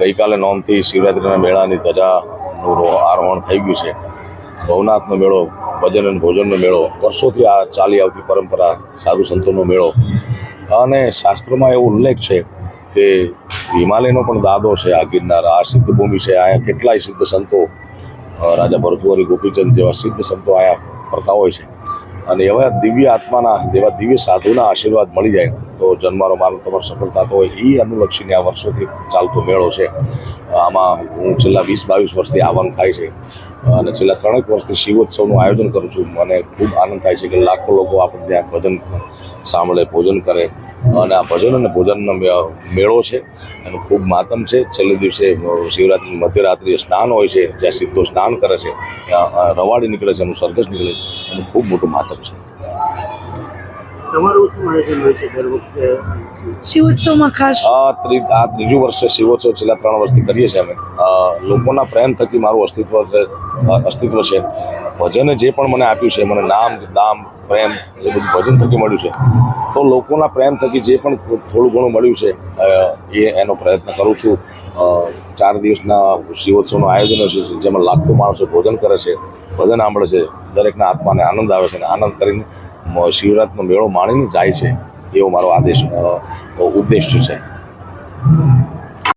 ગઈકાલે નોમથી શિવરાત્રિના મેળાની ધજાનું આરોહણ થઈ ગયું છે. ભવનાથનો મેળો, ભજન અને ભોજનનો મેળો, વર્ષોથી આ ચાલી આવતી પરંપરા, સાધુ સંતોનો મેળો. અને શાસ્ત્રોમાં એવો ઉલ્લેખ છે કે હિમાલયનો પણ દાદો છે આ ગિરનાર, આ સિદ્ધ ભૂમિ છે. અહીંયા કેટલાય સિદ્ધ સંતો, રાજા ભરથુહરી ગોપીચંદ જેવા સિદ્ધ સંતો અહીંયા ફરતા હોય છે. અને એવા દિવ્ય આત્માના, એવા દિવ્ય સાધુના આશીર્વાદ મળી જાય તો જન્મારો મારો તમારો સફળ થતો હોય. એ અનુલક્ષીને આ વર્ષોથી ચાલતો મેળો છે. આમાં હું છેલ્લા 20-22 વર્ષથી આવવાનું થાય છે અને છેલ્લા 3 વર્ષથી શિવોત્સવનું આયોજન કરું છું. મને ખૂબ આનંદ થાય છે કે લાખો લોકો આપણે ત્યાં ભજન સાંભળે, ભોજન કરે. અને આ ભજન અને ભોજનનો મેળો છે, એનું ખૂબ માતમ છે. છેલ્લે દિવસે શિવરાત્રિની મધ્યરાત્રિએ સ્નાન હોય છે, જ્યાં સિદ્ધો સ્નાન કરે છે, ત્યાં રવાડી નીકળે છે, એનું સરઘસ નીકળે, એનું ખૂબ મોટું માતમ છે. તમારું શું આયોજન હોય છે દર વખતે શિવોત્સવમાં ખાસ? આ ત્રીજું વર્ષ છે શિવોત્સવ. છેલ્લા 3 વર્ષથી કરીએ છીએ અમે. લોકોના પ્રેમ થકી મારું અસ્તિત્વ છે. ભજને જે પણ મને આપ્યું છે, મને નામ, દામ, પ્રેમ, એ બધું ભજન થકી મળ્યું છે. તો લોકોના પ્રેમ થકી જે પણ થોડું ઘણું મળ્યું છે એનો પ્રયત્ન કરું છું. 4 દિવસના શિવોત્સવનું આયોજન છે, જેમાં લાખો માણસો ભોજન કરે છે, ભજન સાંભળે છે. દરેકના આત્માને આનંદ આવે છે અને આનંદ કરીને શિવરાત્રિનો મેળો માણીને જાય છે. એવો મારો ઉદ્દેશ છે.